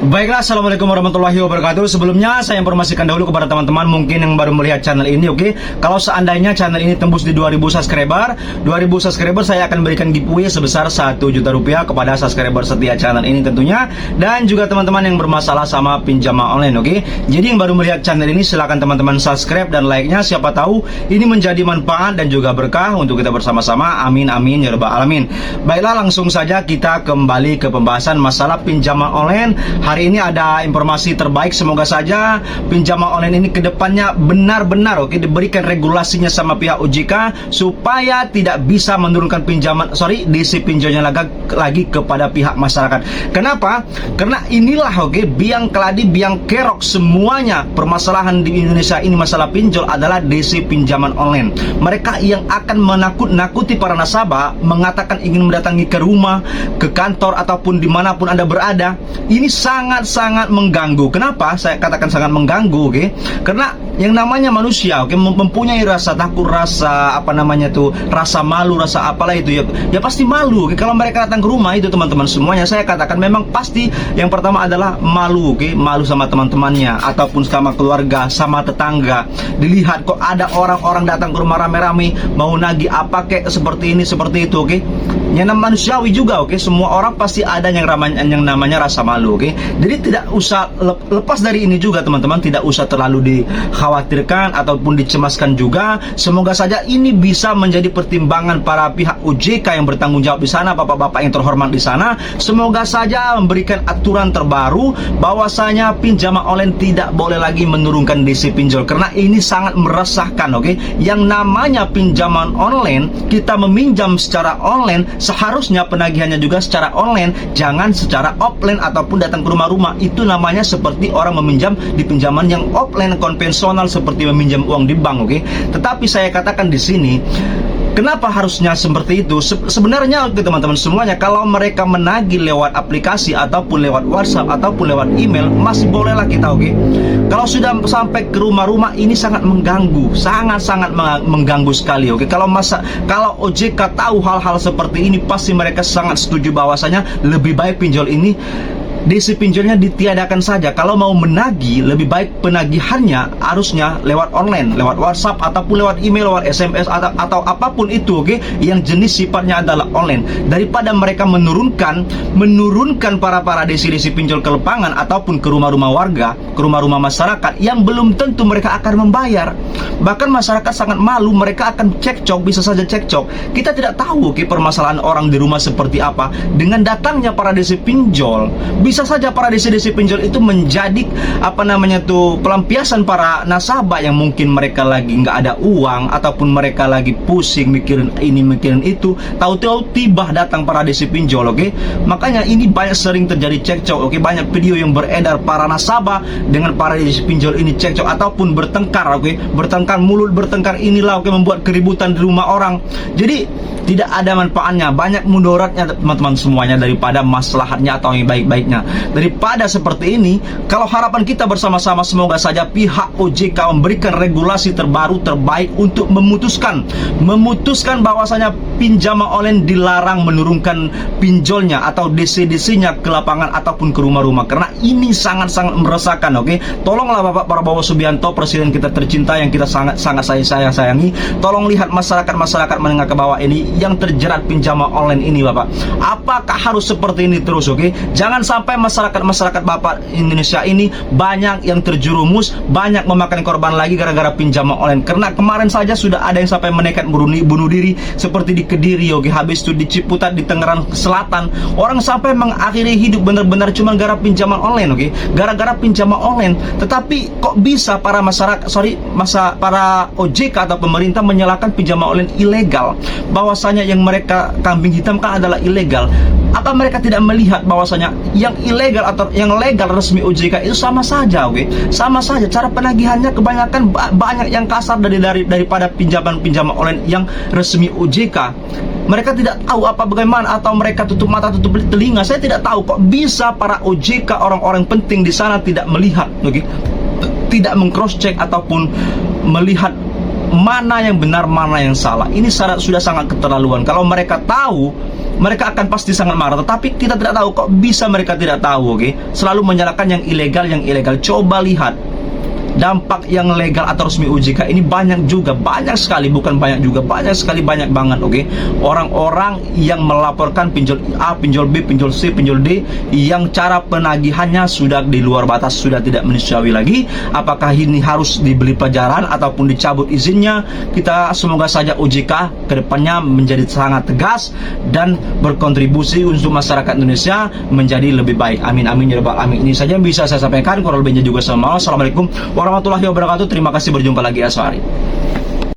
Baiklah, assalamualaikum warahmatullahi wabarakatuh. Sebelumnya saya informasikan dahulu kepada teman-teman mungkin yang baru melihat channel ini, oke. Kalau seandainya channel ini tembus di 2000 subscriber, saya akan berikan giveaway sebesar 1 juta rupiah kepada subscriber setia channel ini tentunya. Dan juga teman-teman yang bermasalah sama pinjaman online, oke. Jadi yang baru melihat channel ini silahkan teman-teman subscribe dan like-nya, siapa tahu ini menjadi manfaat dan juga berkah untuk kita bersama-sama. Amin amin ya rabbal alamin. Baiklah, langsung saja kita kembali ke pembahasan masalah pinjaman online. Hari ini ada informasi terbaik, semoga saja pinjaman online ini kedepannya benar-benar diberikan regulasinya sama pihak OJK supaya tidak bisa menurunkan DC pinjolnya lagi kepada pihak masyarakat. Kenapa? Karena inilah biang keladi, biang kerok semuanya permasalahan di Indonesia ini masalah pinjol adalah DC pinjaman online. Mereka yang akan menakut-nakuti para nasabah, mengatakan ingin mendatangi ke rumah, ke kantor ataupun dimanapun Anda berada. Ini sangat-sangat mengganggu. Kenapa saya katakan sangat mengganggu? Karena yang namanya manusia mempunyai rasa takut, rasa rasa malu, rasa apalah itu ya pasti malu. Kalau mereka datang ke rumah itu teman-teman semuanya, saya katakan memang pasti yang pertama adalah malu, malu sama teman-temannya ataupun sama keluarga, sama tetangga. Dilihat kok ada orang-orang datang ke rumah rame-rame mau nagih apa seperti ini seperti itu, yang manusiawi juga, semua orang pasti ada yang namanya rasa malu, Jadi tidak usah lepas dari ini juga teman-teman, tidak usah terlalu dikhawatirkan ataupun dicemaskan juga. Semoga saja ini bisa menjadi pertimbangan para pihak OJK yang bertanggung jawab di sana, bapak-bapak yang terhormat di sana. Semoga saja memberikan aturan terbaru bahwasanya pinjaman online tidak boleh lagi menurunkan DC pinjol, karena ini sangat meresahkan, Yang namanya pinjaman online, kita meminjam secara online, seharusnya penagihannya juga secara online, jangan secara offline ataupun datang ke rumah-rumah. Itu namanya seperti orang meminjam di pinjaman yang offline konvensional seperti meminjam uang di bank, Tetapi saya katakan di sini, kenapa harusnya seperti itu? Sebenarnya teman-teman semuanya, kalau mereka menagih lewat aplikasi ataupun lewat WhatsApp ataupun lewat email masih bolehlah kita, Kalau sudah sampai ke rumah-rumah ini sangat mengganggu, sangat-sangat mengganggu sekali, Kalau OJK tahu hal-hal seperti ini pasti mereka sangat setuju bahwasanya lebih baik pinjol ini DC pinjolnya ditiadakan saja. Kalau mau menagih, lebih baik penagihannya harusnya lewat online, lewat WhatsApp ataupun lewat email, lewat SMS atau apapun itu, yang jenis sifatnya adalah online, daripada mereka menurunkan para DC pinjol ke lapangan ataupun ke rumah-rumah warga, ke rumah-rumah masyarakat yang belum tentu mereka akan membayar. Bahkan masyarakat sangat malu, mereka akan cekcok, bisa saja cekcok. Kita tidak tahu permasalahan orang di rumah seperti apa. Dengan datangnya para DC pinjol, bisa saja para DC pinjol itu menjadi pelampiasan para nasabah yang mungkin mereka lagi nggak ada uang ataupun mereka lagi pusing mikirin ini mikirin itu, tahu-tahu tiba datang para DC pinjol, Makanya ini banyak sering terjadi cekcok, Banyak video yang beredar para nasabah dengan para DC pinjol ini cekcok ataupun bertengkar, Bertengkar mulut, bertengkar inilah, membuat keributan di rumah orang. Jadi tidak ada manfaatnya, banyak mudaratnya teman-teman semuanya daripada maslahatnya atau yang baik-baiknya. Daripada seperti ini, kalau harapan kita bersama-sama semoga saja pihak OJK memberikan regulasi terbaik untuk memutuskan bahwasanya pinjaman online dilarang menurunkan pinjolnya atau DC-DC-nya ke lapangan ataupun ke rumah-rumah, karena ini sangat-sangat meresahkan, Tolonglah Bapak Subianto, presiden kita tercinta yang kita sangat sayangi, tolong lihat masyarakat menengah ke bawah ini yang terjerat pinjaman online ini, Bapak. Apakah harus seperti ini terus, Jangan sampai masyarakat Bapak Indonesia ini banyak yang terjerumus, banyak memakan korban lagi gara-gara pinjaman online. Karena kemarin saja sudah ada yang sampai menekat bunuh diri seperti di Kediri, habis itu di Ciputat, di Tangerang Selatan. Orang sampai mengakhiri hidup benar-benar cuma gara pinjaman online, gara-gara pinjaman online. Tetapi kok bisa para OJK atau pemerintah menyalahkan pinjaman online ilegal, bahwasanya yang mereka kambing hitamkan adalah ilegal? Apa mereka tidak melihat bahwasanya yang ilegal atau yang legal resmi OJK itu sama saja, Sama saja. Cara penagihannya kebanyakan banyak yang kasar daripada pinjaman online yang resmi OJK. Mereka tidak tahu bagaimana, atau mereka tutup mata, tutup telinga. Saya tidak tahu kok bisa para OJK, orang-orang penting di sana tidak melihat, tidak meng-cross check ataupun melihat mana yang benar, mana yang salah. Ini sudah sangat keterlaluan. Kalau mereka tahu mereka akan pasti sangat marah. Tetapi kita tidak tahu, kok bisa mereka tidak tahu, oke? Selalu menyalahkan yang ilegal, yang ilegal. Coba lihat dampak yang legal atau resmi OJK ini banyak juga, banyak sekali, bukan banyak juga, banyak sekali, banyak banget, oke? Orang-orang yang melaporkan pinjol A, pinjol B, pinjol C, pinjol D, yang cara penagihannya sudah di luar batas, sudah tidak manusiawi lagi. Apakah ini harus diberi pelajaran ataupun dicabut izinnya? Kita semoga saja OJK kedepannya menjadi sangat tegas dan berkontribusi untuk masyarakat Indonesia menjadi lebih baik. Amin, amin ya rabbal alamin. Ini saja yang bisa saya sampaikan. Kurang lebihnya juga sama. Assalamualaikum warahmatullahi wabarakatuh. Terima kasih, berjumpa lagi esok hari.